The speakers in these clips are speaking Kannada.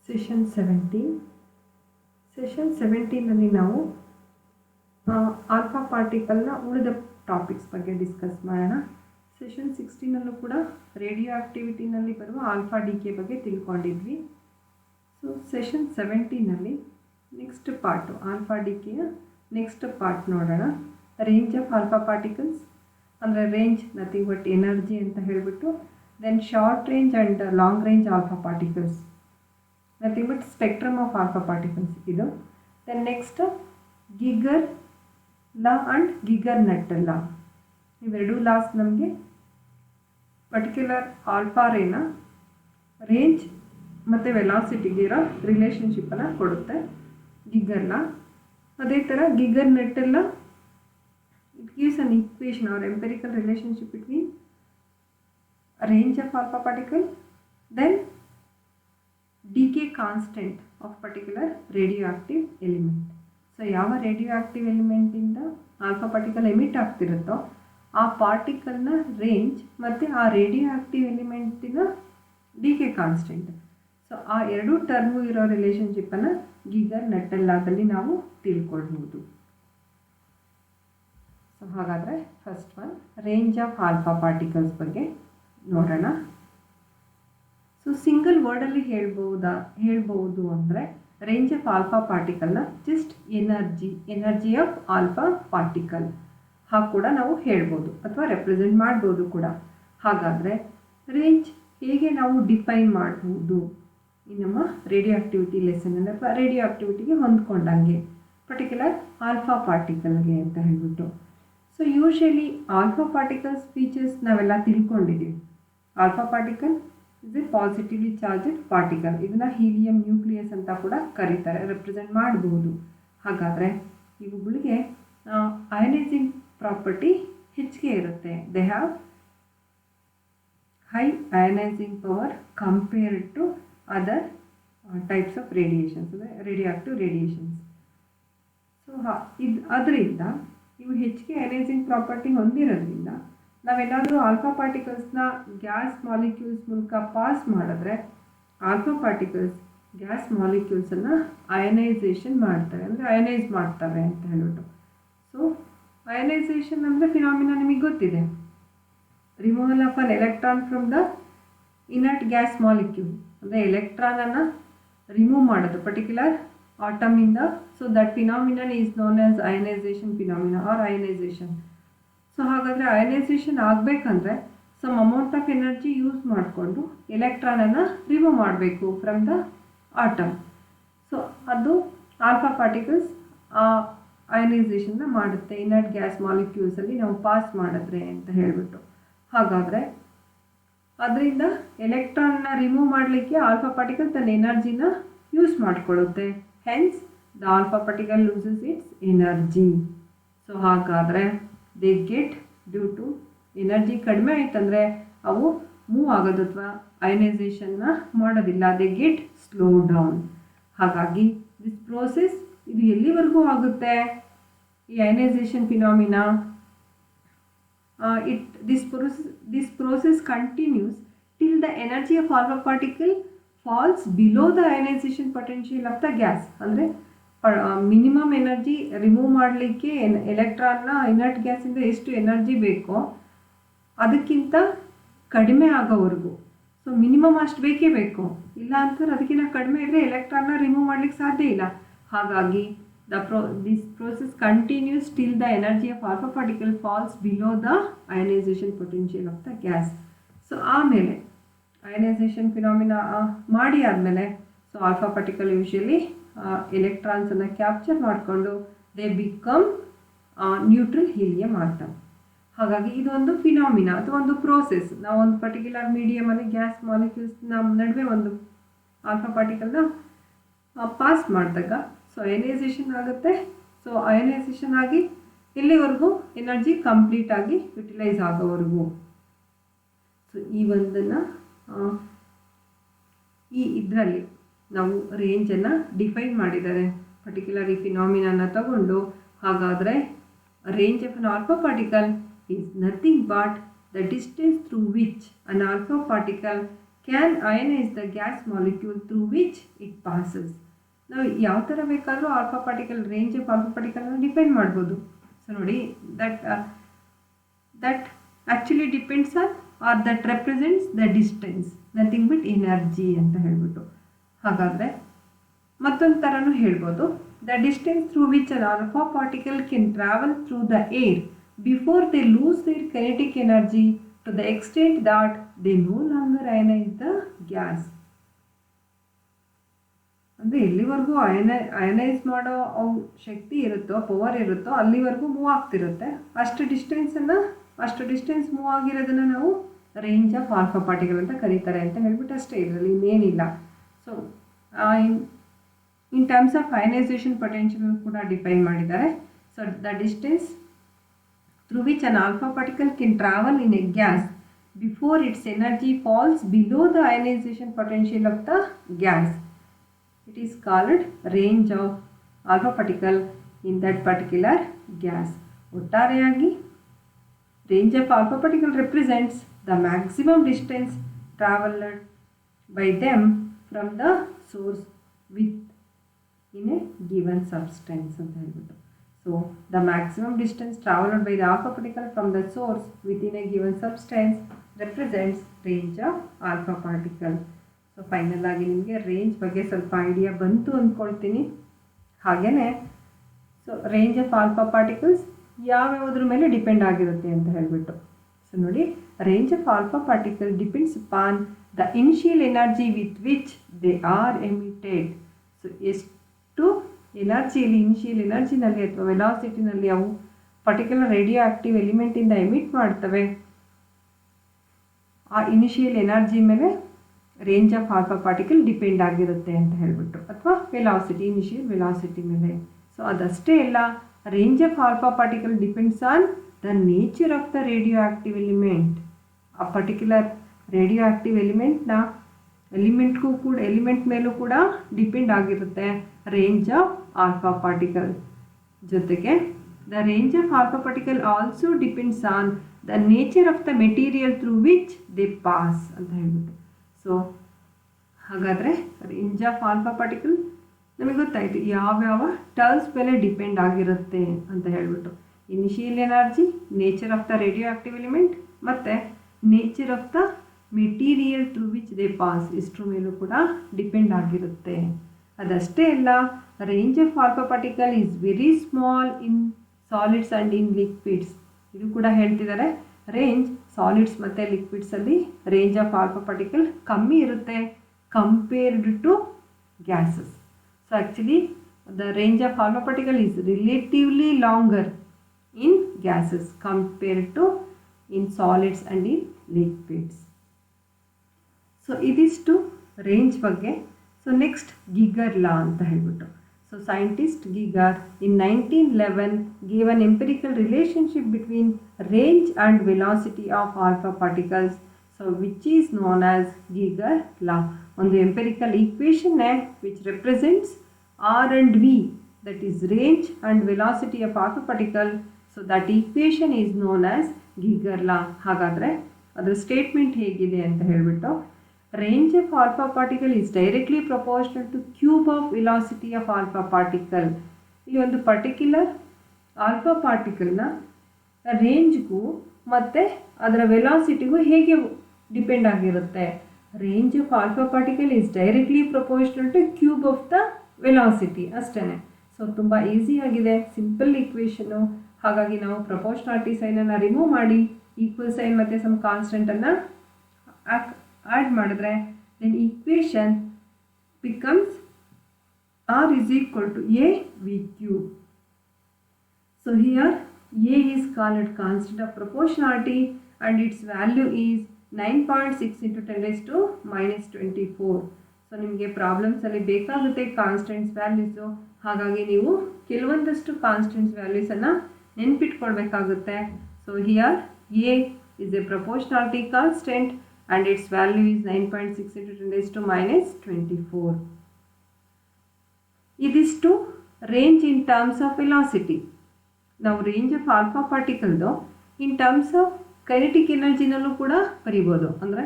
ಸೆಷನ್ 17ನಲ್ಲಿ ನಾವು ಆಲ್ಫಾ ಪಾರ್ಟಿಕಲ್ನ ಉಳಿದ ಟಾಪಿಕ್ಸ್ ಬಗ್ಗೆ ಡಿಸ್ಕಸ್ ಮಾಡೋಣ. ಸೆಷನ್ 16ನಲ್ಲೂ ಕೂಡ ರೇಡಿಯೋ ಆಕ್ಟಿವಿಟಿನಲ್ಲಿ ಬರುವ ಆಲ್ಫಾ ಡಿಕೆ ಬಗ್ಗೆ ತಿಳ್ಕೊಂಡಿದ್ವಿ. ಸೊ ಸೆಷನ್ 17ನಲ್ಲಿ ನೆಕ್ಸ್ಟ್ ಪಾರ್ಟು ಆಲ್ಫಾ ಡಿಕೆಯ ನೆಕ್ಸ್ಟ್ ಪಾರ್ಟ್ ನೋಡೋಣ. ರೇಂಜ್ ಆಫ್ ಆಲ್ಫಾ ಪಾರ್ಟಿಕಲ್ಸ್ ಅಂದರೆ ರೇಂಜ್ ನಥಿಂಗ್ ಬಟ್ ಎನರ್ಜಿ ಅಂತ ಹೇಳಿಬಿಟ್ಟು, then short range and long range alpha particles, nothing but spectrum of alpha particles ಇದು. Then next Geiger law and Geiger Nuttall law, ಇವೆರಡೂ ಲಾಸ್ ನಮಗೆ ಪರ್ಟಿಕ್ಯುಲರ್ ಆಲ್ಫಾ ರೇನ ರೇಂಜ್ ಮತ್ತು ವೆಲಾಸಿಟಿಗೆ ಇರೋ ರಿಲೇಷನ್ಶಿಪ್ಪನ್ನು ಕೊಡುತ್ತೆ ಗಿಗರ್ ಲಾ. ಅದೇ ಥರ ಗಿಗರ್ ನೆಟ್ ಎಲ್ಲ it gives an equation or empirical relationship between range of alpha particle, then decay constant of particular radioactive element. So ಯಾವ ರೇಡಿಯೋಆಕ್ಟಿವ್ ಎಲಿಮೆಂಟಿಂದ ಆಲ್ಫಾ ಪಾರ್ಟಿಕಲ್ ಎಮಿಟ್ ಆಗ್ತಿರುತ್ತೋ ಆ ಪಾರ್ಟಿಕಲ್ನ ರೇಂಜ್ ಮತ್ತು ಆ ರೇಡಿಯೋಆಕ್ಟಿವ್ ಎಲಿಮೆಂಟಿನ ಡಿಕೆ ಕಾನ್ಸ್ಟೆಂಟ್, ಸೊ ಆ ಎರಡೂ ಟರ್ಮು ಇರೋ ರಿಲೇಷನ್ಶಿಪ್ಪನ್ನು ಗಿಗರ್ ನಟ್ಟೆಲ್ಲಾದಲ್ಲಿ ನಾವು ತಿಳ್ಕೊಳ್ಬೋದು. ಸೊ ಹಾಗಾದರೆ first one range of alpha particles ಬಗ್ಗೆ ನೋಡೋಣ. ಸೊ ಸಿಂಗಲ್ ವರ್ಡಲ್ಲಿ ಹೇಳ್ಬೋದು ಅಂದರೆ ರೇಂಜ್ ಆಫ್ ಆಲ್ಫಾ ಪಾರ್ಟಿಕಲ್ನ just energy of alpha particle ಹಾಗೆ ಕೂಡ ನಾವು ಹೇಳ್ಬೋದು ಅಥವಾ ರೆಪ್ರೆಸೆಂಟ್ ಮಾಡ್ಬೋದು ಕೂಡ. ಹಾಗಾದರೆ ರೇಂಜ್ ಹೇಗೆ ನಾವು ಡಿಫೈನ್ ಮಾಡ್ಬೋದು ಈ ನಮ್ಮ ರೇಡಿಯೋ ಆಕ್ಟಿವಿಟಿ ಲೆಸನಲ್ಲಿ ಅಥವಾ ರೇಡಿಯೋ ಆಕ್ಟಿವಿಟಿಗೆ ಹೊಂದ್ಕೊಂಡಂಗೆ ಪರ್ಟಿಕ್ಯುಲರ್ ಆಲ್ಫಾ ಪಾರ್ಟಿಕಲ್ಗೆ ಅಂತ ಹೇಳ್ಬಿಟ್ಟು. So usually alpha particles features ನಾವೆಲ್ಲ ತಿಳ್ಕೊಂಡಿದ್ದೀವಿ. Alpha particle is a positively charged particle, ಇದನ್ನು ಹೀಲಿಯಂ ನ್ಯೂಕ್ಲಿಯಸ್ ಅಂತ ಕೂಡ ಕರೀತಾರೆ, ರೆಪ್ರೆಸೆಂಟ್ ಮಾಡಬಹುದು. ಹಾಗಾದರೆ ಇವುಗಳಿಗೆ ಅಯನೈಸಿಂಗ್ ಪ್ರಾಪರ್ಟಿ ಹೆಚ್ಚಿಗೆ ಇರುತ್ತೆ. They have high ionising power compared to other types of radiations, ಅಂದರೆ ರೇಡಿಯೋಆಕ್ಟಿವ್ ರೇಡಿಯೇಷನ್ಸ್. ಸೊ ಅದರಿಂದ ಇವು ಹೆಚ್ಚಿಗೆ ಅಯನೈಸಿಂಗ್ ಪ್ರಾಪರ್ಟಿ ಹೊಂದಿರೋದ್ರಿಂದ ನಾವೇನಾದರೂ ಆಲ್ಫಾ ಪಾರ್ಟಿಕಲ್ಸ್ನ ಗ್ಯಾಸ್ ಮಾಲಿಕ್ಯೂಲ್ಸ್ ಮೂಲಕ ಪಾಸ್ ಮಾಡಿದ್ರೆ ಆಲ್ಫಾ ಪಾರ್ಟಿಕಲ್ಸ್ ಗ್ಯಾಸ್ ಮಾಲಿಕ್ಯೂಲ್ಸನ್ನು ಅಯನೈಸೇಷನ್ ಮಾಡ್ತವೆ, ಅಂದರೆ ಅಯನೈಸ್ ಮಾಡ್ತವೆ ಅಂತ ಹೇಳ್ಬಿಟ್ಟು. ಸೊ ಅಯನೈಸೇಷನ್ ಅಂದರೆ ಫಿನಾಮಿನಾ ನಿಮಗೆ ಗೊತ್ತಿದೆ, removal of an electron from the inert gas molecule, ಅಂದರೆ ಎಲೆಕ್ಟ್ರಾನನ್ನು ರಿಮೂವ್ ಮಾಡೋದು ಪರ್ಟಿಕ್ಯುಲರ್ ಆಟಮಿಂದ. So that phenomenon is known as ionisation phenomena or ionisation. So ಹಾಗಾದರೆ ಅಯನೈಸೇಷನ್ ಆಗಬೇಕಂದ್ರೆ some amount of energy use ಮಾಡಿಕೊಂಡು ಎಲೆಕ್ಟ್ರಾನನ್ನು ರಿಮೂವ್ ಮಾಡಬೇಕು ಫ್ರಮ್ ದ ಆಟಮ್. ಸೊ ಅದು ಆಲ್ಫಾ ಪಾರ್ಟಿಕಲ್ಸ್ ಆ ಅಯನೈಸೇಷನ್ನ ಮಾಡುತ್ತೆ ಇನರ್ಟ್ ಗ್ಯಾಸ್ ಮಾಲಿಕ್ಯೂಲ್ಸಲ್ಲಿ ನಾವು ಪಾಸ್ ಮಾಡಿದ್ರೆ ಅಂತ ಹೇಳಿಬಿಟ್ಟು. ಹಾಗಾದರೆ ಅದರಿಂದ ಎಲೆಕ್ಟ್ರಾನ್ನ ರಿಮೂವ್ ಮಾಡಲಿಕ್ಕೆ ಆಲ್ಫಾ ಪಾರ್ಟಿಕಲ್ ತನ್ನ ಎನರ್ಜಿನ ಯೂಸ್ ಮಾಡಿಕೊಳ್ಳುತ್ತೆ. Hence the alpha particle loses its energy. So ಹಾಗಾದರೆ they get due to energy ಕಡಿಮೆ ಆಯ್ತಂದರೆ ಅವು ಮೂವ್ ಆಗೋದು ಅಥವಾ ಅಯನೈಸೇಷನ್ನ ಮಾಡೋದಿಲ್ಲ, ದೇ ಗೆಟ್ ಸ್ಲೋ ಡೌನ್. ಹಾಗಾಗಿ ದಿಸ್ ಪ್ರೋಸೆಸ್ ಇದು ಎಲ್ಲಿವರೆಗೂ ಆಗುತ್ತೆ ಈ ionisation phenomena? This process continues till the energy of alpha particle falls below the ionization potential of the gas. ಅಂದರೆ ಮಿನಿಮಮ್ ಎನರ್ಜಿ ರಿಮೂವ್ ಮಾಡಲಿಕ್ಕೆ ಎಲೆಕ್ಟ್ರಾನ್ನ ಇನರ್ಟ್ ಗ್ಯಾಸಿಂದ ಎಷ್ಟು ಎನರ್ಜಿ ಬೇಕೋ ಅದಕ್ಕಿಂತ ಕಡಿಮೆ ಆಗೋವರೆಗೂ. ಸೊ ಮಿನಿಮಮ್ ಅಷ್ಟು ಬೇಕೇ ಬೇಕು, ಇಲ್ಲ ಅಂತಂದ್ರೆ ಅದಕ್ಕಿಂತ ಕಡಿಮೆ ಇದ್ದರೆ ಎಲೆಕ್ಟ್ರಾನ್ನ ರಿಮೂವ್ ಮಾಡಲಿಕ್ಕೆ ಸಾಧ್ಯ ಇಲ್ಲ. ಹಾಗಾಗಿ this process continues till the energy of alpha particle falls below the ionization potential of the gas. So ಆಮೇಲೆ ಅಯನೈಸೇಷನ್ ಫಿನಾಮಿನಾ ಮಾಡಿ ಆದಮೇಲೆ ಸೊ ಆಲ್ಫಾ ಪಾರ್ಟಿಕಲ್ ಯೂಶಲಿ ಎಲೆಕ್ಟ್ರಾನ್ಸನ್ನು ಕ್ಯಾಪ್ಚರ್ ಮಾಡಿಕೊಂಡು they become neutral helium atom. ಹಾಗಾಗಿ ಇದೊಂದು ಫಿನಾಮಿನಾ ಅಥವಾ ಒಂದು ಪ್ರೋಸೆಸ್. ನಾವು ಒಂದು ಪರ್ಟಿಕ್ಯುಲರ್ ಮೀಡಿಯಮಲ್ಲಿ ಗ್ಯಾಸ್ ಮಾಲಿಕ್ಯೂಲ್ಸ್ನ ನಡುವೆ ಒಂದು ಆಲ್ಫಾ ಪಾರ್ಟಿಕಲ್ನ ಪಾಸ್ ಮಾಡಿದಾಗ ಸೊ ಅಯನೈಸೇಷನ್ ಆಗುತ್ತೆ. ಸೊ ಅಯನೈಸೇಷನ್ ಆಗಿ ಎಲ್ಲಿವರೆಗೂ ಎನರ್ಜಿ ಕಂಪ್ಲೀಟಾಗಿ ಯುಟಿಲೈಸ್ ಆಗೋವರೆಗೂ. ಸೊ ಈ ಒಂದನ್ನು ಇದರಲ್ಲಿ ನಾವು ರೇಂಜನ್ನು ಡಿಫೈನ್ ಮಾಡಿದ್ದಾರೆ ಪರ್ಟಿಕ್ಯುಲರ್ ಈ ಫಿನಾಮಿನನ್ನು ತಗೊಂಡು. ಹಾಗಾದರೆ range of an alpha particle is nothing but the distance through which an alpha particle can ionise the gas molecule through which it passes. ನಾವು ಯಾವ ಥರ ಬೇಕಾದರೂ alpha particle, range of alpha ಪಾರ್ಟಿಕಲ್ನ ಡಿಪೆಂಡ್ ಮಾಡ್ಬೋದು. ಸೊ ನೋಡಿ, that actually depends on or that represents the distance, nothing but energy ಅಂತ ಹೇಳ್ಬಿಟ್ಟು. ಹಾಗಾದರೆ ಮತ್ತೊಂದು ಥರನೂ ಹೇಳ್ಬೋದು, the distance through which an alpha particle can travel through the air before they lose their kinetic energy to the extent that they no longer ionise the gas. ಅಂದರೆ ಎಲ್ಲಿವರೆಗೂ ಅಯನೈಸ್ ಮಾಡೋ ಶಕ್ತಿ ಇರುತ್ತೋ, ಪವರ್ ಇರುತ್ತೋ, ಅಲ್ಲಿವರೆಗೂ ಮೂವ್ ಆಗ್ತಿರುತ್ತೆ. ಅಷ್ಟು ಡಿಸ್ಟೆನ್ಸ್ ಮೂವ್ ಆಗಿರೋದನ್ನು ನಾವು ರೇಂಜ್ ಆಫ್ ಆಲ್ಫಾ ಪಾರ್ಟಿಕಲ್ ಅಂತ ಕರೀತಾರೆ ಅಂತ ಹೇಳ್ಬಿಟ್ಟು ಅಷ್ಟೇ, ಇದರಲ್ಲಿ ಇನ್ನೇನಿಲ್ಲ. So in terms of ionisation potential ಕೂಡ ಡಿಫೈನ್ ಮಾಡಿದ್ದಾರೆ. So the distance through which an alpha particle can travel in a gas before its energy falls below the ionisation potential of the gas, it is called range of alpha particle in that particular gas. ಒಟ್ಟಾರೆಯಾಗಿ range of alpha particle represents the maximum distance traveled by them from the source within a given substance ಅಂತ ಹೇಳ್ಬಿಟ್ಟು. So the maximum distance traveled by the alpha particle from the source within a given substance represents range of alpha particle. So final ಆಗಿ ನಿಮಗೆ ರೇಂಜ್ ಬಗ್ಗೆ ಸ್ವಲ್ಪ ಐಡಿಯಾ ಬಂತು ಅಂದ್ಕೊಳ್ತೀನಿ. ಹಾಗೆಯೇ so range of alpha particles ಯಾವ್ಯಾವುದ್ರ ಮೇಲೆ ಡಿಪೆಂಡ್ ಆಗಿರುತ್ತೆ ಅಂತ ಹೇಳಿಬಿಟ್ಟು. ಸೊ ನೋಡಿ, range of alpha particle depends upon the initial energy with which they are emitted. So ಎಷ್ಟು ಎನರ್ಜಿಯಲ್ಲಿ, ಇನಿಷಿಯಲ್ ಎನರ್ಜಿನಲ್ಲಿ ಅಥವಾ ವೆಲಾಸಿಟಿನಲ್ಲಿ ಅವು ಪರ್ಟಿಕ್ಯುಲರ್ ರೇಡಿಯೋ ಆ್ಯಕ್ಟಿವ್ ಎಲಿಮೆಂಟಿಂದ ಎಮಿಟ್ ಮಾಡ್ತವೆ, ಆ ಇನಿಷಿಯಲ್ ಎನರ್ಜಿ ಮೇಲೆ range of alpha particle depend ಆಗಿರುತ್ತೆ ಅಂತ ಹೇಳ್ಬಿಟ್ಟು, ಅಥವಾ ವೆಲಾಸಿಟಿ, ಇನಿಷಿಯಲ್ ವೆಲಾಸಿಟಿ ಮೇಲೆ. ಸೊ ಅದಷ್ಟೇ ಅಲ್ಲ, range of alpha particle depends on the nature of the radioactive element. ಆ ಪರ್ಟಿಕ್ಯುಲರ್ ರೇಡಿಯೋ ಆ್ಯಕ್ಟಿವ್ ಎಲಿಮೆಂಟ್ ಮೇಲೂ ಕೂಡ ಡಿಪೆಂಡ್ ಆಗಿರುತ್ತೆ ರೇಂಜ್ ಆಫ್ ಆಲ್ಫಾ ಪಾರ್ಟಿಕಲ್. ಜೊತೆಗೆ the range of alpha particle also depends on the nature of the material through which they pass ಅಂತ ಹೇಳ್ಬಿಟ್ಟು. ಸೊ ಹಾಗಾದರೆ ರೇಂಜ್ ಆಫ್ ಆಲ್ಫಾ ಪಾರ್ಟಿಕಲ್ ನಮಗೆ ಗೊತ್ತಾಯಿತು ಯಾವ್ಯಾವ ಟರ್ಮ್ಸ್ ಮೇಲೆ ಡಿಪೆಂಡ್ ಆಗಿರುತ್ತೆ ಅಂತ ಹೇಳ್ಬಿಟ್ಟು. Initial energy, nature of the radioactive element ಮತ್ತು nature of the material through which they pass, ಇಷ್ಟರ ಮೇಲೂ ಕೂಡ ಡಿಪೆಂಡ್ ಆಗಿರುತ್ತೆ. ಅದಷ್ಟೇ ಅಲ್ಲ, range of alpha particle is very small in solids and in liquids. ಇದು ಕೂಡ ಹೇಳ್ತಿದ್ದಾರೆ, ರೇಂಜ್ ಸಾಲಿಡ್ಸ್ ಮತ್ತು ಲಿಕ್ವಿಡ್ಸಲ್ಲಿ ರೇಂಜ್ ಆಫ್ ಆಲ್ಫಾ ಪಾರ್ಟಿಕಲ್ ಕಮ್ಮಿ ಇರುತ್ತೆ compared to gases. So actually the range of alpha particle is relatively longer in gases compared to in solids and in liquids. So ಇದಿಷ್ಟು ರೇಂಜ್ ಬಗ್ಗೆ. ಸೊ ನೆಕ್ಸ್ಟ್ ಗಿಗರ್ ಲಾ ಅಂತ ಹೇಳ್ಬಿಟ್ಟು. So scientist Giger in 1911 gave an empirical relationship between range and velocity of alpha particles, so which is known as Giger law. On the empirical equation which represents R and V, that is range and velocity of alpha particle, so that equation is known as Giger law. ಹಾಗಾದರೆ ಅದರ ಸ್ಟೇಟ್ಮೆಂಟ್ ಹೇಗಿದೆ ಅಂತ ಹೇಳಿಬಿಟ್ಟು, range of alpha particle is directly proportional to cube of velocity of alpha particle. ಇಲ್ಲಿ ಒಂದು ಪರ್ಟಿಕ್ಯುಲರ್ ಆಲ್ಫಾ ಪಾರ್ಟಿಕಲ್ನ ರೇಂಜ್ಗೂ ಮತ್ತು ಅದರ ವೆಲಾಸಿಟಿಗೂ ಹೇಗೆ ಡಿಪೆಂಡ್ ಆಗಿರುತ್ತೆ. Range of alpha particle is directly proportional to cube of the velocity, ಅಷ್ಟೇ. ಸೊ ತುಂಬ ಈಸಿಯಾಗಿದೆ, ಸಿಂಪಲ್ ಈಕ್ವೇಷನು. ಹಾಗಾಗಿ ನಾವು ಪ್ರಪೋರ್ಷನಾಲಿಟಿ ಸೈನನ್ನು ರಿಮೂವ್ ಮಾಡಿ ಈಕ್ವಲ್ ಸೈನ್ ಮತ್ತು ಸಮ್ ಕಾನ್ಸ್ಟೆಂಟನ್ನು ಆ್ಯಡ್ ಮಾಡಿದ್ರೆ then equation becomes R is equal to A V cube. So here A is called constant of proportionality and its value is 9.6 into 10 raised to minus 24. So ನಿಮಗೆ ಪ್ರಾಬ್ಲಮ್ಸಲ್ಲಿ ಬೇಕಾಗುತ್ತೆ ಕಾನ್ಸ್ಟೆಂಟ್ಸ್ ವ್ಯಾಲ್ಯೂಸು. ಹಾಗಾಗಿ ನೀವು ಕೆಲವೊಂದಷ್ಟು ಕಾನ್ಸ್ಟೆಂಟ್ಸ್ ವ್ಯಾಲ್ಯೂಸನ್ನು ನೆನ್ಪಿಟ್ಕೊಳ್ಬೇಕಾಗುತ್ತೆ. So here A is a proportionality constant and its value is 9.6 into 10 raised to minus 24. ಇದಿಷ್ಟು range in terms of velocity. ನಾವು ರೇಂಜ್ ಆಫ್ ಆಲ್ಫಾ ಪಾರ್ಟಿಕಲ್ದು ಇನ್ ಟರ್ಮ್ಸ್ ಆಫ್ ಕೈನೆಟಿಕ್ ಎನರ್ಜಿನಲ್ಲೂ ಕೂಡ ಬರಿಬೋದು. ಅಂದರೆ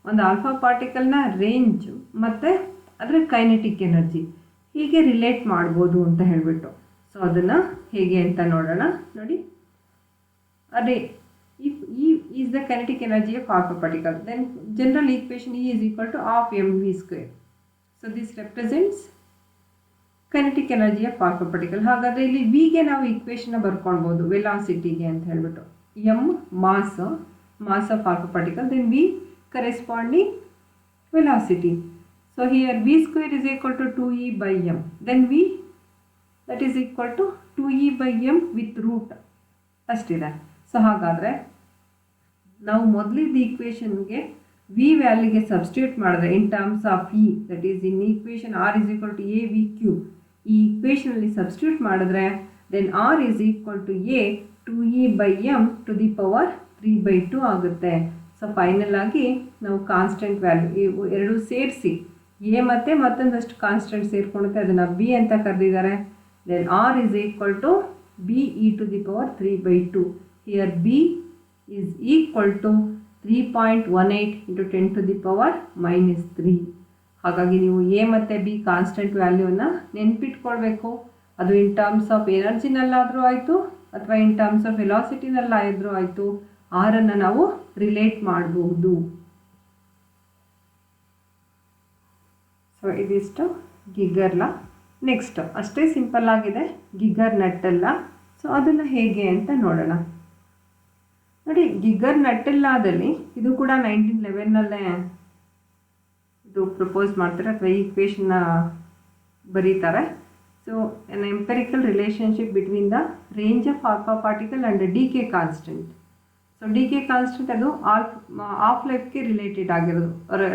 ಒಂದು ಆಲ್ಫಾ ಪಾರ್ಟಿಕಲ್ನ ರೇಂಜು ಮತ್ತು ಅದರ ಕೈನೆಟಿಕ್ ಎನರ್ಜಿ ಹೀಗೆ ರಿಲೇಟ್ ಮಾಡ್ಬೋದು ಅಂತ ಹೇಳಿಬಿಟ್ಟು. ಸೊ ಅದನ್ನು ಹೇಗೆ ಅಂತ ನೋಡೋಣ. ನೋಡಿ, ಅದೇ if E is the kinetic energy of alpha particle, then general equation E is equal to half mv square. So this represents kinetic energy of alpha particle. ಹಾಗಾದರೆ ಇಲ್ಲಿ v ಗೆ ನಾವು ಈಕ್ವೇಷನ್ನ ಬರ್ಕೊಳ್ಬೋದು ವೆಲಾಸಿಟಿಗೆ ಅಂತ ಹೇಳ್ಬಿಟ್ಟು. m mass of alpha particle, then v corresponding velocity. So here v square is equal to 2e by m, then v that is equal to 2e by m with root ಅಷ್ಟಿದೆ. ಸೊ ಹಾಗಾದರೆ ನಾವು ಮೊದಲಿದ್ದ ಈಕ್ವೇಷನ್ಗೆ ವಿ ವ್ಯಾಲ್ಯೂಗೆ ಸಬ್ಸ್ಟಿಟ್ಯೂಟ್ ಮಾಡಿದ್ರೆ in terms of E, that is in equation R is equal to A V Q, ಈ ಈಕ್ವೇಷನಲ್ಲಿ ಸಬ್ಸ್ಟಿಟ್ಯೂಟ್ ಮಾಡಿದ್ರೆ then R is equal to A 2e by m to the power 3/2 ಆಗುತ್ತೆ. ಸೊ ಫೈನಲ್ ಆಗಿ ನಾವು ಕಾನ್ಸ್ಟೆಂಟ್ ವ್ಯಾಲ್ಯೂ ಇವು ಎರಡು ಸೇರಿಸಿ ಎ ಮತ್ತು ಮತ್ತೊಂದಷ್ಟು ಕಾನ್ಸ್ಟೆಂಟ್ ಸೇರ್ಕೊಳುತ್ತೆ, ಅದನ್ನು ಬಿ ಅಂತ ಕರೆದಿದ್ದಾರೆ. Then R is equal to B E to the power 3/2. Here B is equal to 3.18 into 10 to the power -3. ಹಾಗಾಗಿ ನೀವು ಎ ಮತ್ತು ಬಿ ಕಾನ್ಸ್ಟೆಂಟ್ ವ್ಯಾಲ್ಯೂನ ನೆನ್ಪಿಟ್ಕೊಳ್ಬೇಕು. ಅದು ಇನ್ ಟರ್ಮ್ಸ್ ಆಫ್ ಎನರ್ಜಿನಲ್ಲಾದರೂ ಆಯಿತು ಅಥವಾ ಇನ್ ಟರ್ಮ್ಸ್ ಆಫ್ ವೆಲಾಸಿಟಿನಲ್ಲಾದರೂ ಆಯಿತು, ಆರನ್ನು ನಾವು ರಿಲೇಟ್ ಮಾಡಬಹುದು. ಸೊ ಇದಿಷ್ಟು ಗಿಗರ್ ಲಾ. ನೆಕ್ಸ್ಟ್ ಅಷ್ಟೇ ಸಿಂಪಲ್ ಆಗಿದೆ ಗಿಗರ್ ನಟ್ಟೆಲ್ಲ. ಸೊ ಅದನ್ನು ಹೇಗೆ ಅಂತ ನೋಡೋಣ. ನೋಡಿ, ಗಿಗರ್ ನಟ್ಟೆಲ್ಲಾದಲ್ಲಿ ಇದು ಕೂಡ 1911ನಲ್ಲೇ ಇದು ಪ್ರಪೋಸ್ ಮಾಡ್ತಾರೆ ಅಥವಾ ಈ ಈಕ್ವೇಷನ್ನ ಬರೀತಾರೆ. So N empirical relationship between the range of alpha particle and D K constant. So D K constant ಅದು ಆಫ್ ಲೈಫ್ಗೆ ರಿಲೇಟೆಡ್ ಆಗಿರೋದು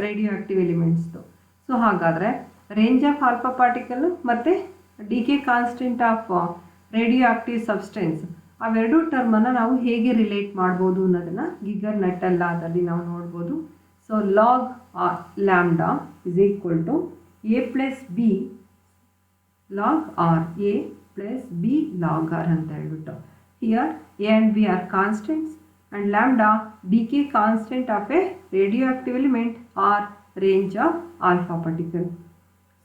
ರೇಡಿಯೋ ಆ್ಯಕ್ಟಿವ್ ಎಲಿಮೆಂಟ್ಸ್ದು. ಸೊ ಹಾಗಾದರೆ ರೇಂಜ್ ಆಫ್ ಆಲ್ಫಾ ಪಾರ್ಟಿಕಲ್ ಮತ್ತು D K constant of radio active substance ಅವೆರಡೂ ಟರ್ಮನ್ನು ನಾವು ಹೇಗೆ ರಿಲೇಟ್ ಮಾಡ್ಬೋದು ಅನ್ನೋದನ್ನು ಗಿಗರ್ ನಟ್ಟೆಲ್ಲಾದಲ್ಲಿ ನಾವು ನೋಡ್ಬೋದು. So log lambda is equal to A plus B log R, A plus B log R ಅಂತ ಹೇಳ್ಬಿಟ್ಟು. Here A and B are constants and lambda decay constant of a radioactive element R range of alpha particle.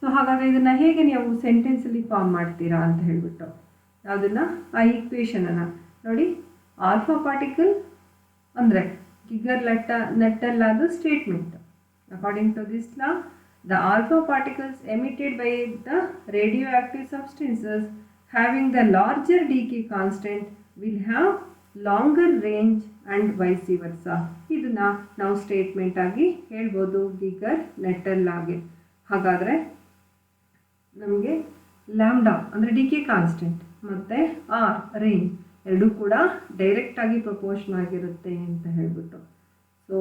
So ಹಾಗಾದರೆ ಇದನ್ನು ಹೇಗೆ ನೀವು ಸೆಂಟೆನ್ಸಲ್ಲಿ ಫಾರ್ಮ್ ಮಾಡ್ತೀರಾ ಅಂತ ಹೇಳ್ಬಿಟ್ಟು ಅದನ್ನು ಆ ಈಕ್ವೇಷನನ್ನು ನೋಡಿ. ಆಲ್ಫಾ ಪಾರ್ಟಿಕಲ್ ಅಂದರೆ ಗಿಗರ್ ನಟ್ಟೆಲ್ಲಾದ statement. According to this law, the alpha particles emitted by the radioactive substances having the larger decay constant will have longer range and vice versa. ಇದನ್ನು ನಾವು ಸ್ಟೇಟ್ಮೆಂಟ್ ಆಗಿ ಹೇಳ್ಬೋದು ಗಿಗರ್ ನಟ್ಟೆಲ್ಲಾಗೆ. ಹಾಗಾದರೆ ನಮಗೆ ಲ್ಯಾಂಬ್ಡಾ ಅಂದರೆ ಡಿ ಕೆ ಕಾನ್ಸ್ಟೆಂಟ್ ಮತ್ತು ಆರ್ ರೇಂಜ್ ಎರಡೂ ಕೂಡ ಡೈರೆಕ್ಟಾಗಿ ಪ್ರಪೋರ್ಷನ್ ಆಗಿರುತ್ತೆ ಅಂತ ಹೇಳ್ಬಿಟ್ಟು. So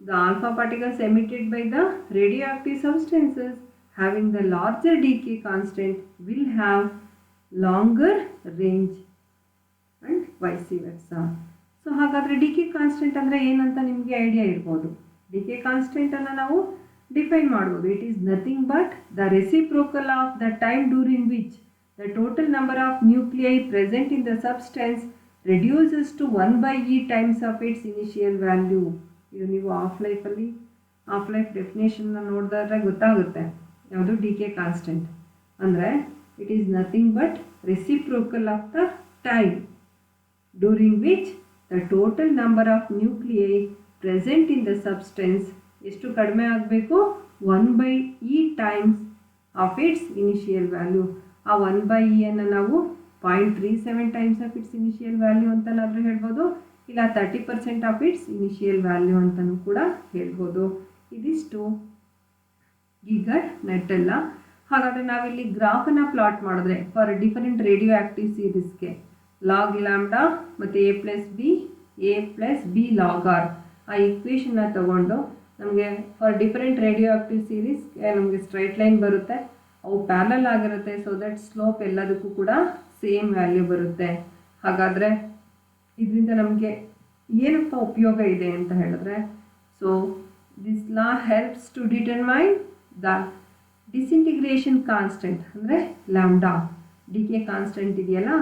the alpha particles emitted by the radioactive substances having the larger decay constant will have longer range and vice versa. So ಹಾಗಾದರೆ ಡಿ ಕೆ ಕಾನ್ಸ್ಟೆಂಟ್ ಅಂದರೆ ಏನಂತ ನಿಮಗೆ ಐಡಿಯಾ ಇರ್ಬೋದು. ಡಿ ಕೆ ಕಾನ್ಸ್ಟೆಂಟನ್ನು ನಾವು ಡಿಫೈನ್ ಮಾಡ್ಬೋದು. It is nothing but the reciprocal of the time during which the total number of nuclei present in the substance reduces to 1/e times of its initial value. ಇದು ನೀವು ಆಫ್ ಲೈಫ್ ಡೆಫಿನೇಷನ್ನ ನೋಡಿದ್ರೆ ಗೊತ್ತಾಗುತ್ತೆ ಯಾವುದು ಡಿ ಕೆ ಕಾನ್ಸ್ಟೆಂಟ್ ಅಂದರೆ it is nothing but reciprocal of the time during which the total number of nuclei present in the substance ಎಷ್ಟು ಕಡಿಮೆ ಆಗಬೇಕು, 1/e times of its initial value. ಆ 1/e ಅನ್ನು ನಾವು 0.37 times of its initial value ಅಂತನಾದರೂ ಹೇಳ್ಬೋದು, ಇಲ್ಲ 30% ಆಫ್ ಇಟ್ಸ್ ಇನಿಷಿಯಲ್ ವ್ಯಾಲ್ಯೂ ಅಂತಲೂ ಕೂಡ ಹೇಳ್ಬೋದು. ಇದಿಷ್ಟು ಗಿಗರ್ ನಟ್ಟೆಲ್ಲ. ಹಾಗಾದರೆ ನಾವಿಲ್ಲಿ ಗ್ರಾಫನ್ನು ಪ್ಲಾಟ್ ಮಾಡಿದ್ರೆ ಫಾರ್ ಡಿಫರೆಂಟ್ ರೇಡಿಯೋ ಆ್ಯಕ್ಟಿವ್ ಸೀರೀಸ್ಗೆ ಲಾಗ್ ಲ್ಯಾಂಬ್ಡಾ ಮತ್ತು A plus B log R ಆ ಈಕ್ವೇಷನ್ನ ತಗೊಂಡು ನಮಗೆ for different radioactive series ನಮಗೆ ಸ್ಟ್ರೈಟ್ ಲೈನ್ ಬರುತ್ತೆ, ಅವು ಪ್ಯಾರಲಲ್ ಆಗಿರುತ್ತೆ. ಸೊ ದಟ್ ಸ್ಲೋಪ್ ಎಲ್ಲದಕ್ಕೂ ಕೂಡ ಸೇಮ್ ವ್ಯಾಲ್ಯೂ ಬರುತ್ತೆ. ಹಾಗಾದರೆ ಇದರಿಂದ ನಮಗೆ ಏನಪ್ಪ ಉಪಯೋಗ ಇದೆ ಅಂತ ಹೇಳಿದ್ರೆ, so this law helps to determine the disintegration constant ಅಂದರೆ ಲ್ಯಾಂಬ್ಡಾ ಡಿ ಕೆ ಕಾನ್ಸ್ಟೆಂಟ್ ಇದೆಯಲ್ಲ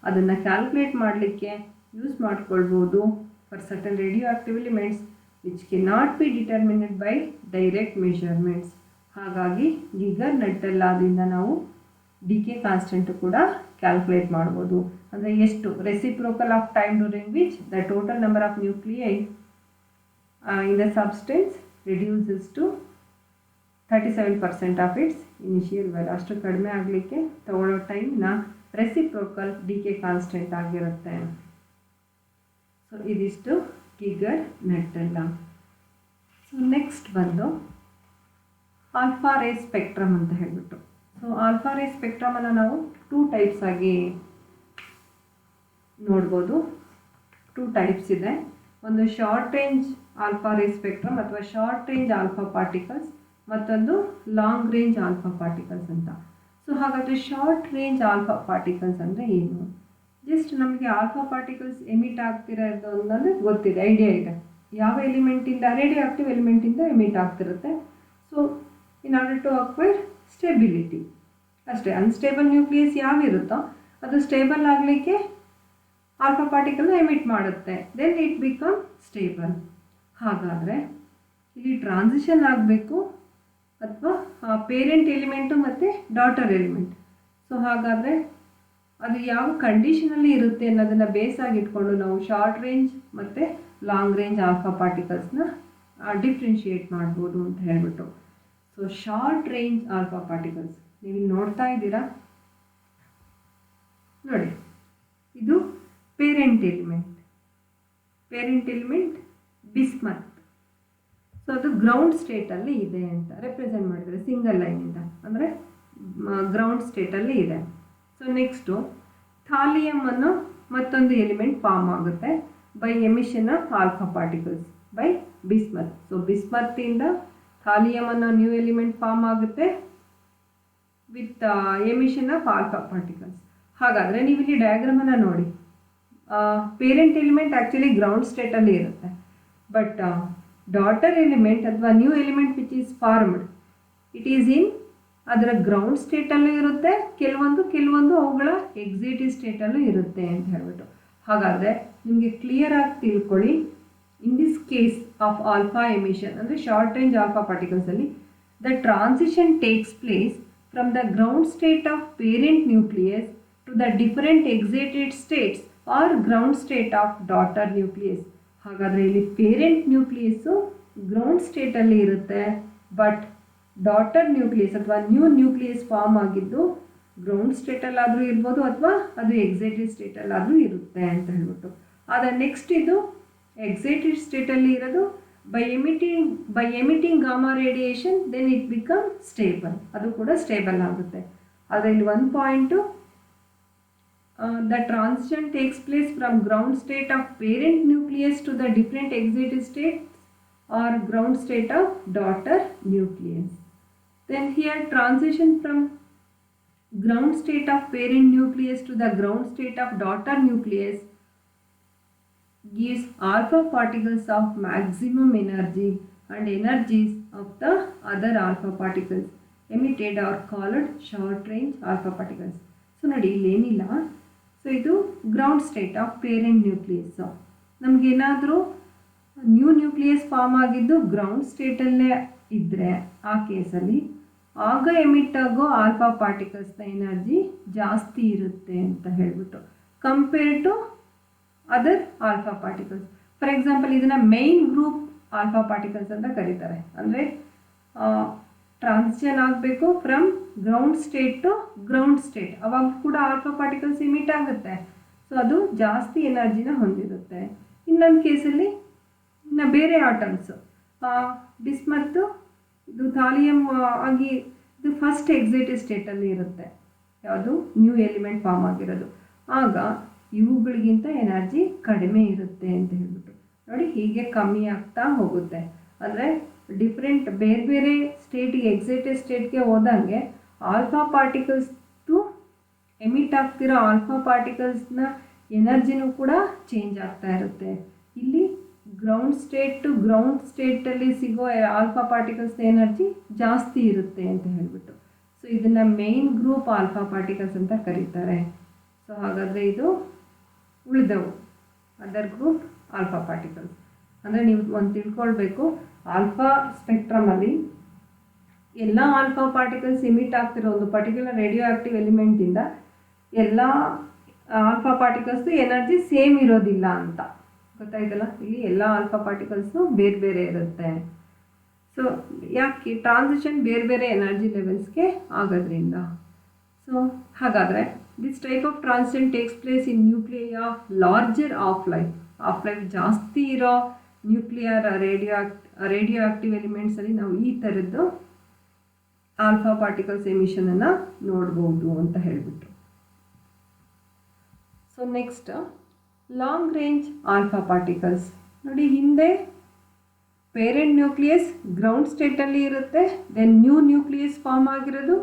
ಅದನ್ನು ಕ್ಯಾಲ್ಕುಲೇಟ್ ಮಾಡಲಿಕ್ಕೆ ಯೂಸ್ ಮಾಡ್ಕೊಳ್ಬೋದು for certain radioactive elements which can not be determined by direct measurements. ಹಾಗಾಗಿ ಗಿಗರ್ ನಟ್ಟೆಲ್ಲಾದಿಂದ ನಾವು ಡಿಕೆ ಕಾನ್ಸ್ಟೆಂಟ್ ಕೂಡ ಕ್ಯಾಲ್ಕುಲೇಟ್ ಮಾಡ್ಬೋದು. ಅಂದರೆ ಎಷ್ಟು reciprocal of time during which the total number of nuclei in the substance reduces to 37% of its initial value. ಅಷ್ಟು ಕಡಿಮೆ ಆಗಲಿಕ್ಕೆ ತಗೊಳ್ಳೋ ಟೈಮ್ನ ರೆಸಿಪ್ರೋಕಲ್ ಡಿಕೆ ಕಾನ್ಸ್ಟೆಂಟ್ ಆಗಿರುತ್ತೆ. ಸೊ ಇದಿಷ್ಟು ಗಿಗರ್ ನಟ್ಟೆಲ್ಲ. ಸೊ ನೆಕ್ಸ್ಟ್ ಬಂದು ಆಲ್ಫಾ ರೇ ಸ್ಪೆಕ್ಟ್ರಮ್ ಅಂತ ಹೇಳ್ಬಿಟ್ಟು. ಸೊ ಆಲ್ಫಾ ರೇ ಸ್ಪೆಕ್ಟ್ರಮನ್ನು ನಾವು 2 ಟೈಪ್ಸ್ ಆಗಿ ನೋಡ್ಬೋದು. 2 ಟೈಪ್ಸ್ ಇದೆ. ಒಂದು short range alpha ray spectrum ಅಥವಾ ಶಾರ್ಟ್ ರೇಂಜ್ ಆಲ್ಫಾ ಪಾರ್ಟಿಕಲ್ಸ್, ಮತ್ತೊಂದು ಲಾಂಗ್ ರೇಂಜ್ ಆಲ್ಫಾ ಪಾರ್ಟಿಕಲ್ಸ್ ಅಂತ. ಸೊ ಹಾಗಾದರೆ ಶಾರ್ಟ್ ರೇಂಜ್ ಆಲ್ಫಾ ಪಾರ್ಟಿಕಲ್ಸ್ ಅಂದರೆ ಏನು? ಜಸ್ಟ್ ನಮಗೆ ಆಲ್ಫಾ ಪಾರ್ಟಿಕಲ್ಸ್ ಎಮಿಟ್ ಆಗ್ತಿರೋದು ಅನ್ನೋದು ಗೊತ್ತಿದೆ, ಐಡಿಯಾ ಇದೆ. ಯಾವ ಎಲಿಮೆಂಟಿಂದ, ರೇಡಿಯೋ ಆಕ್ಟಿವ್ ಎಲಿಮೆಂಟಿಂದ ಎಮಿಟ್ ಆಗ್ತಿರುತ್ತೆ. So in order to acquire stability ಅಷ್ಟೇ. ಅನ್ಸ್ಟೇಬಲ್ ನ್ಯೂಕ್ಲಿಯಸ್ ಯಾವಿರುತ್ತೋ ಅದು ಸ್ಟೇಬಲ್ ಆಗಲಿಕ್ಕೆ ಆಲ್ಫಾ ಪಾರ್ಟಿಕಲ್ನ ಎಮಿಟ್ ಮಾಡುತ್ತೆ. Then it become stable. ಹಾಗಾದರೆ ಇಲ್ಲಿ ಟ್ರಾನ್ಸಿಷನ್ ಆಗಬೇಕು ಅಥವಾ ಪೇರೆಂಟ್ ಎಲಿಮೆಂಟು ಮತ್ತು ಡಾಟರ್ ಎಲಿಮೆಂಟ್. ಸೊ ಹಾಗಾದರೆ ಅದು ಯಾವ ಕಂಡೀಷನಲ್ಲಿ ಇರುತ್ತೆ ಅನ್ನೋದನ್ನು ಬೇಸಾಗಿ ಇಟ್ಕೊಂಡು ನಾವು ಶಾರ್ಟ್ ರೇಂಜ್ ಮತ್ತು ಲಾಂಗ್ ರೇಂಜ್ ಆಲ್ಫಾ ಪಾರ್ಟಿಕಲ್ಸ್ನ ಡಿಫ್ರೆನ್ಷಿಯೇಟ್ ಮಾಡ್ಬೋದು ಅಂತ ಹೇಳ್ಬಿಟ್ಟು. So short range alpha particles ನೀವು ನೋಡ್ತಾ ಇದ್ದೀರಾ ನೋಡಿ, ಇದು ಪೇರೆಂಟ್ ಎಲಿಮೆಂಟ್ ಬಿಸ್ಮತ್. ಸೊ ಅದು ಗ್ರೌಂಡ್ ಸ್ಟೇಟಲ್ಲಿ ಇದೆ ಅಂತ ರೆಪ್ರೆಸೆಂಟ್ ಮಾಡಿದರೆ ಸಿಂಗಲ್ ಲೈನಿಂದ, ಅಂದರೆ ಗ್ರೌಂಡ್ ಸ್ಟೇಟಲ್ಲಿ ಇದೆ. ಸೊ ನೆಕ್ಸ್ಟು ಥಾಲಿಯಮ್ ಅನ್ನೋ ಮತ್ತೊಂದು ಎಲಿಮೆಂಟ್ ಫಾರ್ಮ್ ಆಗುತ್ತೆ by emission of alpha particles by bismuth. So ಬಿಸ್ಮತ್ತಿಂದ ಥಾಲಿಯಮ್ ಅನ್ನೋ ನ್ಯೂ ಎಲಿಮೆಂಟ್ ಫಾರ್ಮ್ ಆಗುತ್ತೆ with emission of alpha particles. ಹಾಗಾದರೆ ನೀವು ಇಲ್ಲಿ ಡಯಾಗ್ರಾಮನ್ನು ನೋಡಿ, ಪೇರೆಂಟ್ ಎಲಿಮೆಂಟ್ ಆ್ಯಕ್ಚುಲಿ ಗ್ರೌಂಡ್ ಸ್ಟೇಟಲ್ಲಿ ಇರುತ್ತೆ. ಬಟ್ ಡಾಟರ್ ಎಲಿಮೆಂಟ್ ಅಥವಾ new element which is formed, it is in ಅದರ ಗ್ರೌಂಡ್ ಸ್ಟೇಟಲ್ಲೂ ಇರುತ್ತೆ, ಕೆಲವೊಂದು ಅವುಗಳ ಎಕ್ಸಿಟಿವ್ ಸ್ಟೇಟಲ್ಲೂ ಇರುತ್ತೆ ಅಂತ ಹೇಳ್ಬಿಟ್ಟು. ಹಾಗಾದರೆ ನಿಮಗೆ ಕ್ಲಿಯರ್ ಆಗಿ ತಿಳ್ಕೊಳ್ಳಿ, in this case of alpha emission ಅಂದರೆ ಶಾರ್ಟ್ ರೇಂಜ್ ಆಲ್ಫಾ ಪಾರ್ಟಿಕಲ್ಸಲ್ಲಿ the transition takes place from the ground state of parent nucleus to the different excited states or ground state of daughter nucleus. ಹಾಗಾದರೆ ಇಲ್ಲಿ ಪೇರೆಂಟ್ ನ್ಯೂಕ್ಲಿಯಸ್ಸು ಗ್ರೌಂಡ್ ಸ್ಟೇಟಲ್ಲಿ ಇರುತ್ತೆ, ಬಟ್ ಡಾಟರ್ ನ್ಯೂಕ್ಲಿಯಸ್ ಅಥವಾ ನ್ಯೂ ನ್ಯೂಕ್ಲಿಯಸ್ ಫಾರ್ಮ್ ಆಗಿದ್ದು ಗ್ರೌಂಡ್ ಸ್ಟೇಟಲ್ಲಾದರೂ ಇರ್ಬೋದು ಅಥವಾ ಅದು ಎಕ್ಸಿಟೆಡ್ ಸ್ಟೇಟಲ್ಲಾದರೂ ಇರುತ್ತೆ ಅಂತ ಹೇಳ್ಬಿಟ್ಟು. ಆದರೆ ನೆಕ್ಸ್ಟ್ ಇದು ಎಕ್ಸಿಟೆಡ್ ಸ್ಟೇಟಲ್ಲಿ ಇರೋದು by emitting gamma radiation, then it become stable, ಅದು ಕೂಡ ಸ್ಟೇಬಲ್ ಆಗುತ್ತೆ. ಆದರೆ ಇಲ್ಲಿ ಒಂದು point, the transition takes place from ground state of parent nucleus to the different excited states or ground state of daughter nucleus. Then here transition from ground state of parent nucleus to the ground state of daughter nucleus gives alpha particles of maximum energy, and energies of the other alpha particles emitted are called short range alpha particles. So ನೋಡಿ ಇಲ್ಲಿ ಏನಿಲ್ಲ, ಸೊ ಇದು ground state of parent nucleus. ನಮಗೇನಾದರೂ ನ್ಯೂ ನ್ಯೂಕ್ಲಿಯಸ್ ಫಾರ್ಮ್ ಆಗಿದ್ದು ಗ್ರೌಂಡ್ ಸ್ಟೇಟಲ್ಲೇ ಇದ್ದರೆ ಆ ಕೇಸಲ್ಲಿ ಆಗ ಎಮಿಟ್ ಆಗೋ ಆಲ್ಫಾ ಪಾರ್ಟಿಕಲ್ಸ್ನ ಎನರ್ಜಿ ಜಾಸ್ತಿ ಇರುತ್ತೆ ಅಂತ ಹೇಳ್ಬಿಟ್ಟು compare to other alpha particles. For example ಇದನ್ನು ಮೈನ್ ಗ್ರೂಪ್ ಆಲ್ಫಾ ಪಾರ್ಟಿಕಲ್ಸ್ ಅಂತ ಕರೀತಾರೆ. ಅಂದರೆ ಟ್ರಾನ್ಸಿಷನ್ ಆಗಬೇಕು from ground state to ground state, ಅವಾಗ ಕೂಡ ಆಲ್ಫಾ ಪಾರ್ಟಿಕಲ್ಸ್ ಎಮಿಟ್ ಆಗುತ್ತೆ. ಸೊ ಅದು ಜಾಸ್ತಿ ಎನರ್ಜಿನ ಹೊಂದಿರುತ್ತೆ. ಇನ್ನೊಂದು ಕೇಸಲ್ಲಿ ಇನ್ನು ಬೇರೆ ಆಟಮ್ಸು ಬಿಸ್ಮತ್ತು ಇದು ಥಾಲಿಯಮ್ ಆಗಿ ಇದು ಫಸ್ಟ್ ಎಕ್ಸಿಟಿವ್ ಸ್ಟೇಟಲ್ಲಿ ಇರುತ್ತೆ, ಯಾವುದು ನ್ಯೂ ಎಲಿಮೆಂಟ್ ಫಾರ್ಮ್ ಆಗಿರೋದು. ಆಗ ಇವುಗಳಿಗಿಂತ ಎನರ್ಜಿ ಕಡಿಮೆ ಇರುತ್ತೆ ಅಂತ ಹೇಳ್ಬಿಟ್ಟು ನೋಡಿ, ಹೀಗೆ ಕಮ್ಮಿ ಆಗ್ತಾ ಹೋಗುತ್ತೆ. ಅಂದರೆ ಡಿಫ್ರೆಂಟ್ ಬೇರೆ ಸ್ಟೇಟಿಗೆ ಎಕ್ಸಿಟೆಡ್ ಸ್ಟೇಟ್ಗೆ ಹೋದಂಗೆ ಆಲ್ಫಾ ಪಾರ್ಟಿಕಲ್ಸ್ ಟು ಎಮಿಟ್ ಆಗ್ತಿರೋ ಆಲ್ಫಾ ಪಾರ್ಟಿಕಲ್ಸ್ನ ಎನರ್ಜಿನೂ ಕೂಡ ಚೇಂಜ್ ಆಗ್ತಾ ಇರುತ್ತೆ. ಇಲ್ಲಿ ಗ್ರೌಂಡ್ ಸ್ಟೇಟ್ ಟು ಗ್ರೌಂಡ್ ಸ್ಟೇಟಲ್ಲಿ ಸಿಗೋ ಆಲ್ಫಾ ಪಾರ್ಟಿಕಲ್ಸ್ನ ಎನರ್ಜಿ ಜಾಸ್ತಿ ಇರುತ್ತೆ ಅಂತ ಹೇಳ್ಬಿಟ್ಟು. ಸೊ ಇದನ್ನು ಮೇನ್ ಗ್ರೂಪ್ ಆಲ್ಫಾ ಪಾರ್ಟಿಕಲ್ಸ್ ಅಂತ ಕರೀತಾರೆ. ಸೊ ಹಾಗಾದರೆ ಇದು ಉಳಿದವು ಅದರ್ ಗ್ರೂಪ್ ಆಲ್ಫಾ ಪಾರ್ಟಿಕಲ್ಸ್. ಅಂದರೆ ನೀವು ಒಂದು ತಿಳ್ಕೊಳ್ಬೇಕು, ಆಲ್ಫಾ ಸ್ಪೆಕ್ಟ್ರಮಲ್ಲಿ ಎಲ್ಲ ಆಲ್ಫಾ ಪಾರ್ಟಿಕಲ್ಸ್ ಎಮಿಟ್ ಆಗ್ತಿರೋ ಒಂದು ಪರ್ಟಿಕ್ಯುಲರ್ ರೇಡಿಯೋ ಆಕ್ಟಿವ್ ಎಲಿಮೆಂಟಿಂದ ಎಲ್ಲ ಆಲ್ಫಾ ಪಾರ್ಟಿಕಲ್ಸ್ದು ಎನರ್ಜಿ ಸೇಮ್ ಇರೋದಿಲ್ಲ ಅಂತ ಗೊತ್ತಾಯ್ತಲ್ಲ. ಇಲ್ಲಿ ಎಲ್ಲ ಆಲ್ಫಾ ಪಾರ್ಟಿಕಲ್ಸು ಬೇರೆ ಬೇರೆ ಇರುತ್ತೆ. ಸೊ ಯಾಕೆ ಟ್ರಾನ್ಸಿಷನ್ ಬೇರೆ ಬೇರೆ ಎನರ್ಜಿ ಲೆವೆಲ್ಸ್ಗೆ ಆಗೋದ್ರಿಂದ. ಸೊ ಹಾಗಾದರೆ this type of transition takes place in nuclei of larger of life ಜಾಸ್ತಿ ಇರೋ ನ್ಯೂಕ್ಲಿಯರ್ ರೇಡಿಯೋ ಆಕ್ಟಿವ್ ಎಲಿಮೆಂಟ್ಸಲ್ಲಿ ನಾವು ಈ ಥರದ್ದು ಆಲ್ಫಾ ಪಾರ್ಟಿಕಲ್ಸ್ ಎಮಿಷನನ್ನು ನೋಡ್ಬೋದು ಅಂತ ಹೇಳಿಬಿಟ್ಟು. So next long range alpha particles ನೋಡಿ. ಹಿಂದೆ ಪೇರೆಂಟ್ ನ್ಯೂಕ್ಲಿಯಸ್ ಗ್ರೌಂಡ್ ಸ್ಟೇಟಲ್ಲಿ ಇರುತ್ತೆ, ದೆನ್ ನ್ಯೂ ನ್ಯೂಕ್ಲಿಯಸ್ ಫಾರ್ಮ್ ಆಗಿರೋದು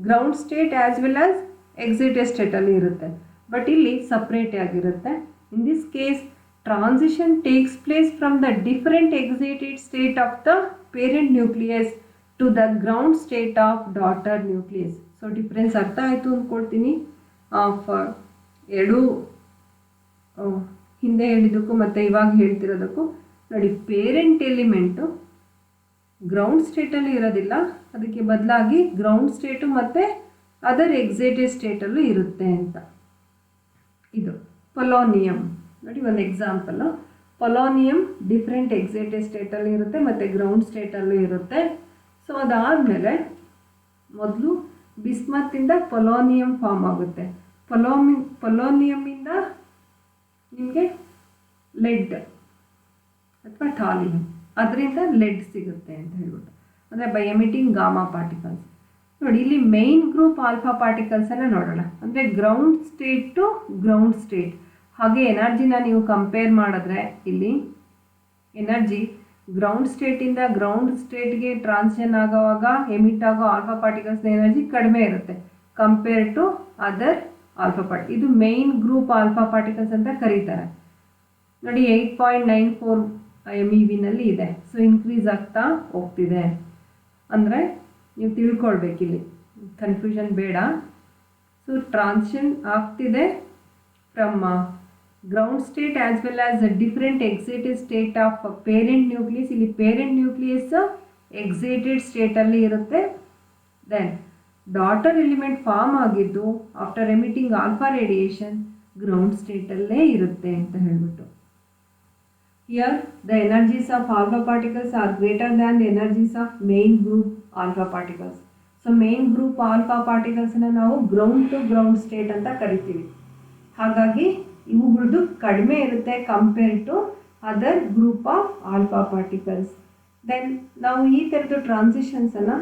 ground state as well as excited ಸ್ಟೇಟಲ್ಲಿ ಇರುತ್ತೆ. ಬಟ್ ಇಲ್ಲಿ ಸಪ್ರೇಟ್ ಆಗಿರುತ್ತೆ. In this case transition takes place from the different excited state of the parent nucleus to the ground state of daughter nucleus. So difference ಅರ್ಥ ಆಯಿತು ಅಂದ್ಕೊಳ್ತೀನಿ. ಎರಡು ಹಿಂದೆ ಹೇಳಿದ್ದಕ್ಕೂ ಮತ್ತು ಇವಾಗ ಹೇಳ್ತಿರೋದಕ್ಕೂ ನೋಡಿ, ಪೇರೆಂಟ್ ಎಲಿಮೆಂಟು ಗ್ರೌಂಡ್ ಸ್ಟೇಟಲ್ಲಿ ಇರೋದಿಲ್ಲ, ಅದಕ್ಕೆ ಬದಲಾಗಿ ಗ್ರೌಂಡ್ ಸ್ಟೇಟು ಮತ್ತು ಅದರ್ ಎಕ್ಸಿಟೆಡ್ ಸ್ಟೇಟಲ್ಲೂ ಇರುತ್ತೆ ಅಂತ. ಇದು ಪೊಲೋನಿಯಂ ನೋಡಿ ಒಂದು ಎಕ್ಸಾಂಪಲು. ಪೊಲೋನಿಯಂ ಡಿಫ್ರೆಂಟ್ ಎಕ್ಸಿಟೆಡ್ ಸ್ಟೇಟಲ್ಲಿ ಇರುತ್ತೆ ಮತ್ತು ಗ್ರೌಂಡ್ ಸ್ಟೇಟಲ್ಲೂ ಇರುತ್ತೆ. ಸೊ ಅದಾದಮೇಲೆ ಮೊದಲು ಬಿಸ್ಮತ್ತಿಂದ ಪೊಲೋನಿಯಂ ಫಾರ್ಮ್ ಆಗುತ್ತೆ. ಪೊಲೋನಿಯಮಿಂದ ನಿಮಗೆ ಲೆಡ್ ಅಥವಾ ಟಾಲಿಯಂ, ಅದರಿಂದ ಲೆಡ್ ಸಿಗುತ್ತೆ ಅಂತ ಹೇಳ್ಬಿಟ್ಟು, ಅಂದರೆ ಬೈ ಎಮಿಟಿಂಗ್ ಗಾಮಾ ಪಾರ್ಟಿಕಲ್ಸ್. ನೋಡಿ ಇಲ್ಲಿ ಮೈನ್ ಗ್ರೂಪ್ ಆಲ್ಫಾ ಪಾರ್ಟಿಕಲ್ಸನ್ನು ನೋಡೋಣ. ಅಂದರೆ ground state to ground state. ಹಾಗೆ ಎನರ್ಜಿನ ನೀವು ಕಂಪೇರ್ ಮಾಡಿದ್ರೆ ಇಲ್ಲಿ ಎನರ್ಜಿ ಗ್ರೌಂಡ್ ಸ್ಟೇಟಿಂದ ಗ್ರೌಂಡ್ ಸ್ಟೇಟ್ಗೆ ಟ್ರಾನ್ಸಿಷನ್ ಆಗೋವಾಗ ಎಮಿಟ್ ಆಗೋ ಆಲ್ಫಾ ಪಾರ್ಟಿಕಲ್ಸ್ನ ಎನರ್ಜಿ ಕಡಿಮೆ ಇರುತ್ತೆ ಕಂಪೇರ್ ಟು ಅದರ್ ಆಲ್ಫಾ ಇದು ಮೈನ್ ಗ್ರೂಪ್ ಆಲ್ಫಾ ಪಾರ್ಟಿಕಲ್ಸ್ ಅಂತ ಕರೀತಾರೆ. ನೋಡಿ 8.94 MeV ಇದೆ. ಸೊ ಇನ್ಕ್ರೀಸ್ ಆಗ್ತಾ ಹೋಗ್ತಿದೆ. ಅಂದರೆ ನೀವು ತಿಳ್ಕೊಳ್ಬೇಕಿಲ್ಲಿ, ಕನ್ಫ್ಯೂಷನ್ ಬೇಡ. ಸೊ ಟ್ರಾನ್ಸಿಷನ್ ಆಗ್ತಿದೆ from ground state as well as different excited state of parent nucleus. ಇಲ್ಲಿ ಪೇರೆಂಟ್ ನ್ಯೂಕ್ಲಿಯಸ್ ಎಕ್ಸಿಟೆಡ್ ಸ್ಟೇಟಲ್ಲಿ ಇರುತ್ತೆ. ದೆನ್ ಡಾಟರ್ ಎಲಿಮೆಂಟ್ ಫಾರ್ಮ್ ಆಗಿದ್ದು after emitting alpha radiation ground ಸ್ಟೇಟಲ್ಲೇ ಇರುತ್ತೆ ಅಂತ ಹೇಳ್ಬಿಟ್ಟು. Here the energies of alpha particles are greater than the energies of main group alpha particles. So main group alpha ಪಾರ್ಟಿಕಲ್ಸನ್ನು ನಾವು ಗ್ರೌಂಡ್ ಟು ಗ್ರೌಂಡ್ ಸ್ಟೇಟ್ ಅಂತ ಕರಿತೀವಿ. ಹಾಗಾಗಿ ಇವುಗಳದ್ದು ಕಡಿಮೆ ಇರುತ್ತೆ compare to other group of alpha particles. Then ನಾವು ಈ ಥರದ್ದು ಟ್ರಾನ್ಸಿಷನ್ಸನ್ನು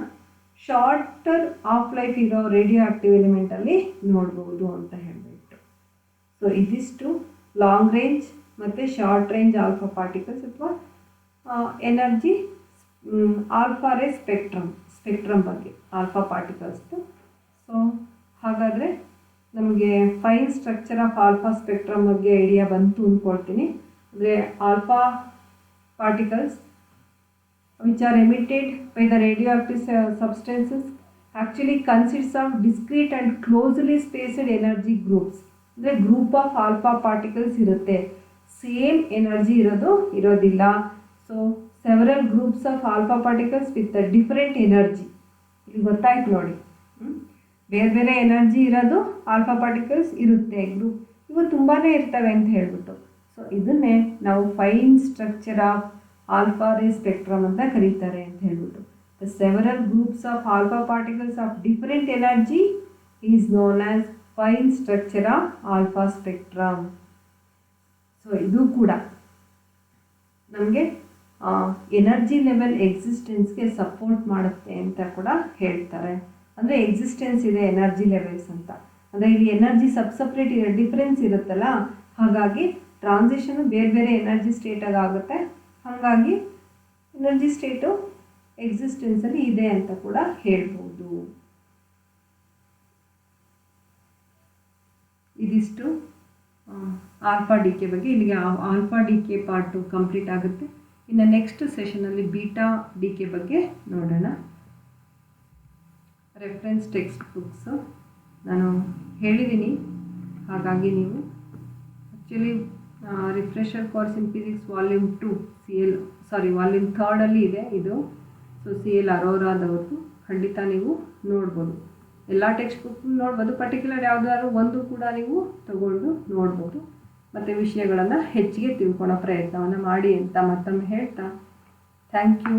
ಶಾರ್ಟರ್ ಆಫ್ ಲೈಫ್ ಇರೋ ರೇಡಿಯೋ ಆಕ್ಟಿವ್ ಎಲಿಮೆಂಟಲ್ಲಿ ನೋಡ್ಬೋದು ಅಂತ ಹೇಳಿಬಿಟ್ಟು. ಸೊ ಇದಿಷ್ಟು ಲಾಂಗ್ ರೇಂಜ್ ಮತ್ತು ಶಾರ್ಟ್ ರೇಂಜ್ ಆಲ್ಫಾ ಪಾರ್ಟಿಕಲ್ಸ್ ಅಥವಾ ಎನರ್ಜಿ ಆಲ್ಫಾ ರೇ ಸ್ಪೆಕ್ಟ್ರಮ್ ಬಗ್ಗೆ ಆಲ್ಫಾ ಪಾರ್ಟಿಕಲ್ಸ್ದು. ಸೊ ಹಾಗಾದರೆ ನಮಗೆ fine structure of alpha spectrum ಬಗ್ಗೆ ಐಡಿಯಾ ಬಂತು ಅಂದ್ಕೊಳ್ತೀನಿ. ಅಂದರೆ alpha particles which are emitted by the radioactive substances actually consists of discrete and closely spaced energy groups. ಅಂದರೆ ಗ್ರೂಪ್ ಆಫ್ ಆಲ್ಫಾ ಪಾರ್ಟಿಕಲ್ಸ್ ಇರುತ್ತೆ, ಸೇಮ್ ಎನರ್ಜಿ ಇರೋದಿಲ್ಲ. So several groups of alpha particles with different energy. ಇಲ್ಲಿ ಗೊತ್ತಾಯ್ತು ನೋಡಿ, ಬೇರೆ ಬೇರೆ ಎನರ್ಜಿ ಇರೋದು ಆಲ್ಫಾ ಪಾರ್ಟಿಕಲ್ಸ್ ಇರುತ್ತೆ ಗ್ರೂಪ್. ಇವು ತುಂಬಾ ಇರ್ತವೆ ಅಂತ ಹೇಳ್ಬಿಟ್ಟು. ಸೊ ಇದನ್ನೇ ನಾವು fine structure of alpha ray spectrum ಅಂತ ಕರೀತಾರೆ ಅಂತ ಹೇಳ್ಬಿಟ್ಟು. The several groups of alpha particles of different energy is known as fine structure of alpha spectrum. So ಇದು ಕೂಡ ನಮಗೆ ಎನರ್ಜಿ ಲೆವೆಲ್ ಎಕ್ಸಿಸ್ಟೆನ್ಸ್ಗೆ ಸಪೋರ್ಟ್ ಮಾಡುತ್ತೆ ಅಂತ ಕೂಡ ಹೇಳ್ತಾರೆ. ಅಂದರೆ ಎಕ್ಸಿಸ್ಟೆನ್ಸ್ ಇದೆ ಎನರ್ಜಿ ಲೆವೆಲ್ಸ್ ಅಂತ. ಅಂದರೆ ಇಲ್ಲಿ ಎನರ್ಜಿ ಸಪ್ರೇಟ್ ಡಿಫ್ರೆನ್ಸ್ ಇರುತ್ತಲ್ಲ, ಹಾಗಾಗಿ ಟ್ರಾನ್ಸಿಷನು ಬೇರೆ ಬೇರೆ ಎನರ್ಜಿ ಸ್ಟೇಟಾಗಿ ಆಗುತ್ತೆ. ಹಾಗಾಗಿ ಎನರ್ಜಿ ಸ್ಟೇಟು ಎಕ್ಸಿಸ್ಟೆನ್ಸಲ್ಲಿ ಇದೆ ಅಂತ ಕೂಡ ಹೇಳ್ಬೋದು. ಇದಿಷ್ಟು ಆಲ್ಫಾ ಡಿ ಕೆ ಬಗ್ಗೆ. ಇಲ್ಲಿಗೆ alpha D K part complete ಆಗುತ್ತೆ. ಇನ್ನು ನೆಕ್ಸ್ಟ್ ಸೆಷನಲ್ಲಿ ಬೀಟಾ ಡಿ ಕೆ ಬಗ್ಗೆ ನೋಡೋಣ. ರೆಫರೆನ್ಸ್ ಟೆಕ್ಸ್ಟ್ ಬುಕ್ಸು ನಾನು ಹೇಳಿದ್ದೀನಿ, ಹಾಗಾಗಿ ನೀವು actually refresher course in physics volume 2 volume 3 ಇದೆ ಇದು. ಸೊ CL ಅರೋರಾದವ್ರದ್ದು ಖಂಡಿತ ನೀವು ನೋಡ್ಬೋದು. ಎಲ್ಲ ಟೆಕ್ಸ್ಟ್ ಬುಕ್ ನೋಡ್ಬೋದು, ಪರ್ಟಿಕ್ಯುಲರ್ ಯಾವುದಾದ್ರು ಒಂದು ಕೂಡ ನೀವು ತಗೊಂಡು ನೋಡ್ಬೋದು. ಮತ್ತು ವಿಷಯಗಳನ್ನು ಹೆಚ್ಚಿಗೆ ತಿಳ್ಕೊಳ್ಳೋ ಪ್ರಯತ್ನವನ್ನು ಮಾಡಿ ಅಂತ ಮತ್ತೊಮ್ಮೆ ಹೇಳ್ತಾ ಥ್ಯಾಂಕ್ ಯು.